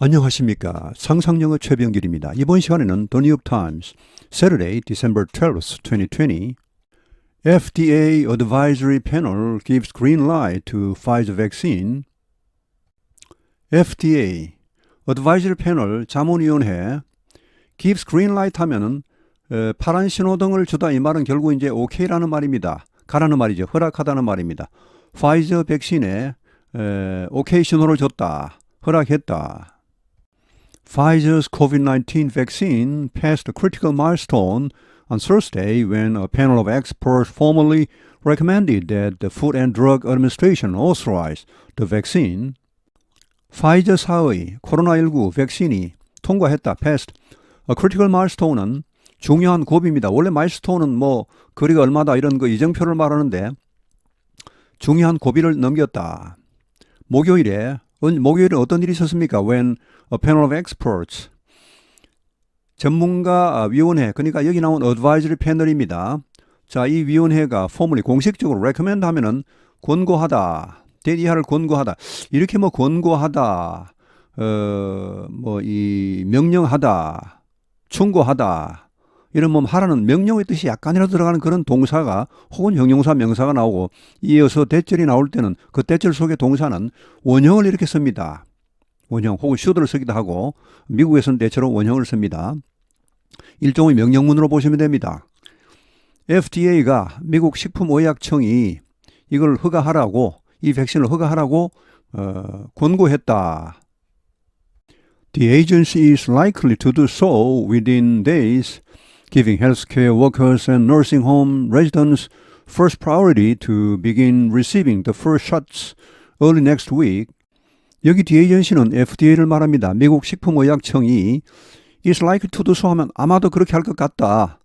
안녕하십니까. 상상영어 최병길입니다. 이번 시간에는 The New York Times, Saturday, December 12th, 2020 FDA Advisory Panel gives green light to Pfizer vaccine. FDA, Advisory Panel 자문위원회 gives green light 하면은 파란 신호등을 주다 이 말은 결국 이제 OK라는 말입니다. 가라는 말이죠. 허락하다는 말입니다. 파이저 백신에 OK 신호를 줬다. 허락했다. Pfizer's COVID-19 vaccine passed a critical milestone on Thursday when a panel of experts formally recommended that the Food and Drug Administration authorize the vaccine. 파이저사의 코로나19 백신이 통과했다. passed. A critical milestone은 중요한 고비입니다. 원래 마일스톤은 뭐 거리가 얼마다 이런 거 이정표를 말하는데 중요한 고비를 넘겼다. 목요일에 어떤 일이 있었습니까? When a panel of experts, 전문가 위원회, 그러니까 여기 나온 advisory panel입니다. 자, 이 위원회가 formally 공식적으로 recommend 하면은 권고하다, 대리하를 권고하다, 이렇게 뭐 권고하다, 명령하다, 충고하다, 이런 뭐 하라는 명령의 뜻이 약간이라도 들어가는 그런 동사가 혹은 형용사 명사가 나오고 이어서 대절이 나올 때는 그 대절 속의 동사는 원형을 이렇게 씁니다. 원형 혹은 should를 쓰기도 하고 미국에서는 대체로 원형을 씁니다. 일종의 명령문으로 보시면 됩니다. FDA가 미국 식품의약청이 이걸 허가하라고 이 백신을 허가하라고 권고했다. The agency is likely to do so within days, giving healthcare workers and nursing home residents first priority to begin receiving the first shots early next week. 여기 the agency는 FDA를 말합니다. 미국 식품의약청이 is likely to do so 하면 아마도 그렇게 할 것 같다.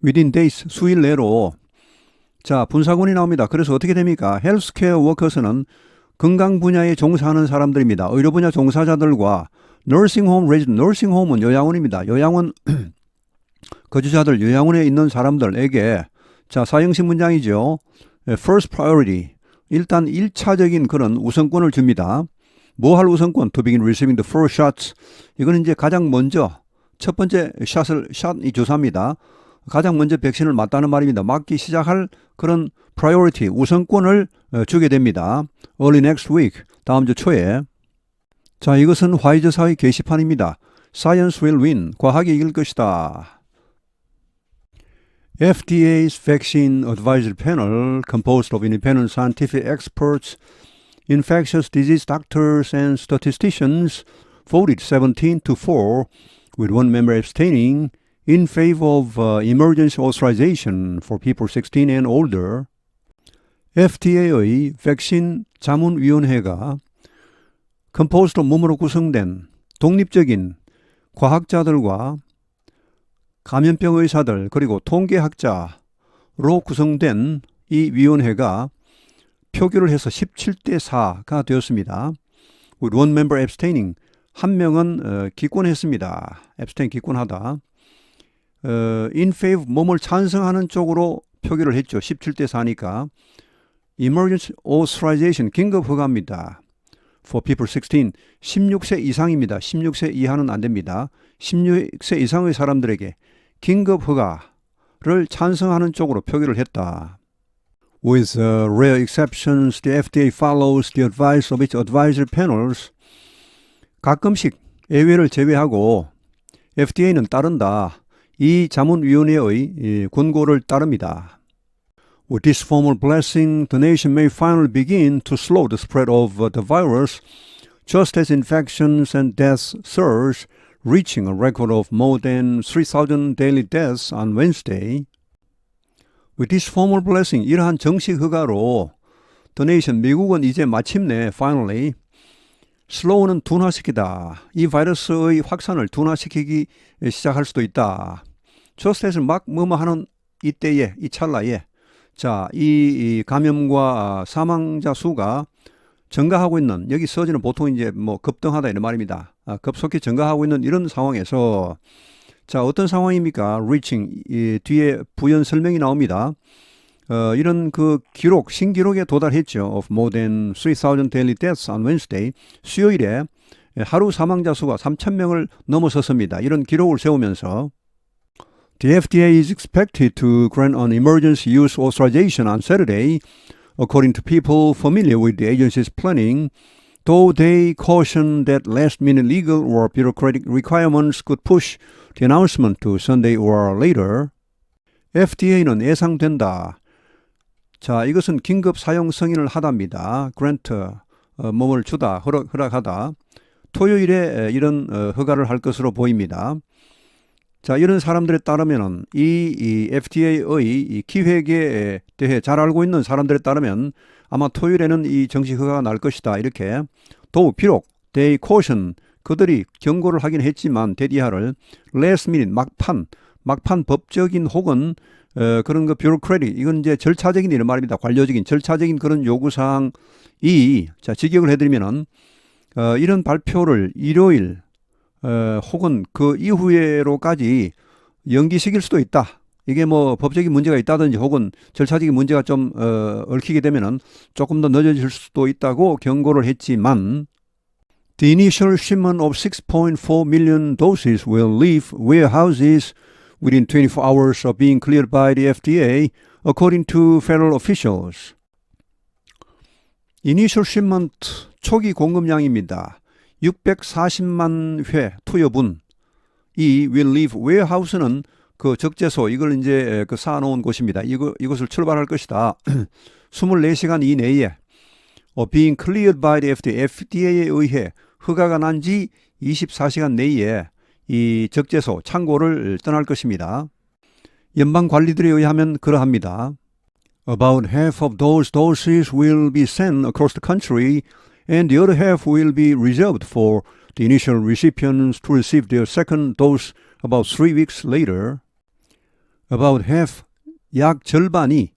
within days, 수일 내로. 자, 분사군이 나옵니다. 그래서 어떻게 됩니까? 헬스케어 워커스는 건강 분야에 종사하는 사람들입니다. 의료 분야 종사자들과 nursing-home resident, nursing-home은 요양원입니다. 요양원 거주자들, 요양원에 있는 사람들에게 자, 사형식 문장이죠. First priority, 일단 1차적인 그런 우선권을 줍니다. 뭐 할 우선권? To begin receiving the first shots. 이거는 이제 가장 먼저 첫 번째 샷이 주사입니다. 가장 먼저 백신을 맞다는 말입니다. 맞기 시작할 그런 priority, 우선권을 주게 됩니다. Early next week, 다음 주 초에. 자, 이것은 화이저사의 게시판입니다. Science will win, 과학이 이길 것이다. FDA's Vaccine Advisory Panel, composed of independent scientific experts, infectious disease doctors, and statisticians, voted 17-4, with one member abstaining, in favor of emergency authorization for people 16 and older. FDA의 백신 자문위원회가 composed of 몸으로 구성된 독립적인 과학자들과 감염병 의사들 그리고 통계학자로 구성된 이 위원회가 표결을 해서 17대4가 되었습니다. With one member abstaining, 한 명은 기권했습니다. abstain 기권하다. In favor, 몸을 찬성하는 쪽으로 표결을 했죠. 17대4니까. Emergency authorization, 긴급 허가입니다. For people 16, 16세 이상입니다. 16세 이하는 안 됩니다. 16세 이상의 사람들에게 긴급 허가를 찬성하는 쪽으로 표결을 했다. With rare exceptions, the FDA follows the advice of its advisory panels. 가끔씩 예외를 제외하고 FDA는 따른다. 이 자문위원회의 권고를 따릅니다. With this formal blessing, the nation may finally begin to slow the spread of the virus, just as infections and deaths surge, reaching a record of more than 3,000 daily deaths on Wednesday. With this formal blessing, 이러한 정식 허가로 the nation, 미국은 이제 마침내 finally slow는 둔화시키다. 이 바이러스의 확산을 둔화시키기 시작할 수도 있다. just as 막 하는 이때에, 이 찰나에 자, 이 감염과 사망자 수가 증가하고 있는, 여기 서지는 보통 이제 뭐 급등하다 이런 말입니다. 급속히 증가하고 있는 이런 상황에서 자, 어떤 상황입니까? reaching, 이 뒤에 부연 설명이 나옵니다. 이런 그 신기록에 도달했죠. of more than 3,000 daily deaths on Wednesday. 수요일에 하루 사망자 수가 3,000명을 넘어섰습니다. 이런 기록을 세우면서 The FDA is expected to grant an emergency use authorization on Saturday, according to people familiar with the agency's planning, though they caution that last-minute legal or bureaucratic requirements could push the announcement to Sunday or later. FDA는 예상된다. 자, 이것은 긴급 사용 승인을 하답니다. grant, 몸을 주다, 허락하다. 토요일에 이런 허가를 할 것으로 보입니다. 자, 이런 사람들에 따르면은 이 FDA의 이 기획에 대해 잘 알고 있는 사람들에 따르면 아마 토요일에는 이 정식 허가가 날 것이다. 이렇게 또 비록 they caution 그들이 경고를 하긴 했지만 대디하를 last minute 막판 법적인 혹은 그런 거 bureaucratic 이건 이제 절차적인 이런 말입니다. 관료적인 절차적인 그런 요구사항이 자 직역을 해드리면은 이런 발표를 일요일 혹은 그 이후에로까지 연기시킬 수도 있다. 이게 뭐 법적인 문제가 있다든지 혹은 절차적인 문제가 좀 얽히게 되면은 조금 더 늦어질 수도 있다고 경고를 했지만 The initial shipment of 6.4 million doses will leave warehouses within 24 hours of being cleared by the FDA, according to federal officials. Initial shipment 초기 공급량입니다. 640만 회 투여분이 will leave warehouse는 그 적재소 이걸 이제 그 쌓아놓은 곳입니다. 이것을 출발할 것이다. 24시간 이내에 being cleared by the FDA에 의해 허가가 난 지 24시간 내에 이 적재소 창고를 떠날 것입니다. 연방 관리들에 의하면 그러합니다. About half of those doses will be sent across the country and the other half will be reserved for the initial recipients to receive their second dose about 3 weeks later. About half, 약 절반이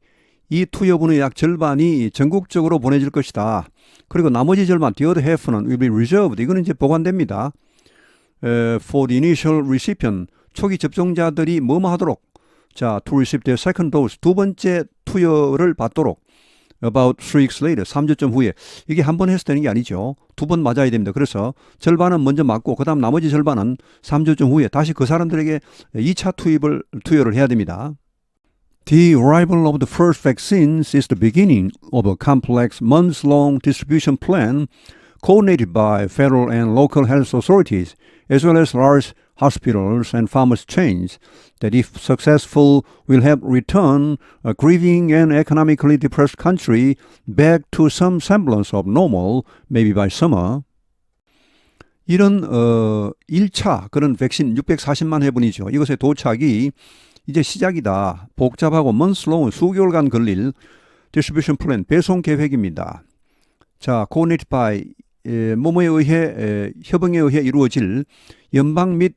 이 투여분의 약 절반이 전국적으로 보내질 것이다. 그리고 나머지 절반, the other half는 will be reserved. 이거는 이제 보관됩니다. For the initial recipient, 초기 접종자들이 뭐뭐 하도록 자, to receive their second dose, 두 번째 투여를 받도록 about 3 weeks later, 3주쯤 후에 이게 한 번 해서 되는 게 아니죠. 두 번 맞아야 됩니다. 그래서 절반은 먼저 맞고 그 다음 나머지 절반은 3주쯤 후에 다시 그 사람들에게 2차 투여를 해야 됩니다. The arrival of the first vaccines is the beginning of a complex months-long distribution plan coordinated by federal and local health authorities as well as large hospitals and pharmacy chains that if successful will help return a grieving and economically depressed country back to some semblance of normal maybe by summer. 이런 1차 그런 백신 640만 회분이죠. 이것의 도착이 이제 시작이다. 복잡하고 months-long 수개월간 걸릴 distribution plan 배송 계획입니다. 자, coordinated by 뭐뭐에 의해 협응에 의해 이루어질 연방 및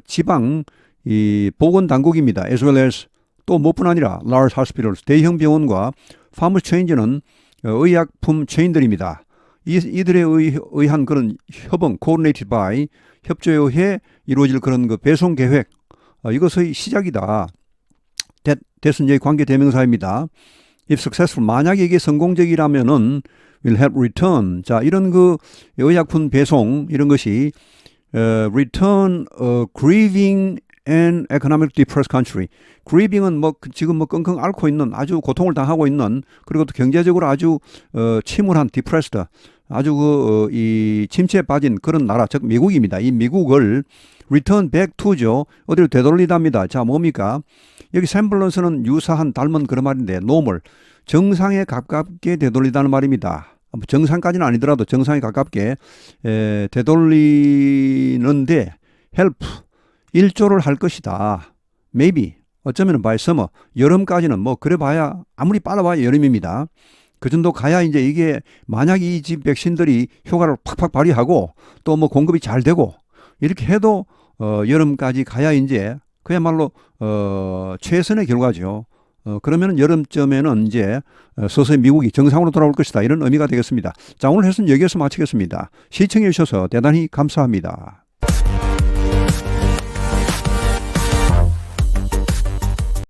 지방 이 보건 당국입니다. as well as 또 무엇뿐 아니라 large hospitals 대형 병원과 pharmacy chains는 의약품 체인들입니다. 이들에 의한 그런 협응 coordinated by 협조에 의해 이루어질 그런 그 배송 계획 이것의 시작이다. that은 이제 관계 대명사입니다. if successful 만약에 이게 성공적이라면은 will help return. 자, 이런 그 의약품 배송 이런 것이 return a grieving and economically depressed country. grieving은 뭐 지금 뭐 끙끙 앓고 있는 아주 고통을 당하고 있는 그리고 또 경제적으로 아주 침울한 depressed 아주 이 침체에 빠진 그런 나라 즉 미국입니다. 이 미국을 return back to죠. 어디로 되돌리답니다. 자, 뭡니까? 여기 semblance 유사한 닮은 그런 말인데 normal 정상에 가깝게 되돌리다는 말입니다. 정상까지는 아니더라도 정상에 가깝게 되돌리는데 help 일조를 할 것이다. maybe 어쩌면 by summer 여름까지는 뭐 그래 봐야 아무리 빨라봐야 여름입니다. 그 정도 가야 이제 이게 만약 이 집 백신들이 효과를 팍팍 발휘하고 또 뭐 공급이 잘 되고 이렇게 해도 여름까지 가야 이제 그야말로 최선의 결과죠. 그러면 여름쯤에는 이제 서서히 미국이 정상으로 돌아올 것이다. 이런 의미가 되겠습니다. 자, 오늘 해설은 여기에서 마치겠습니다. 시청해 주셔서 대단히 감사합니다.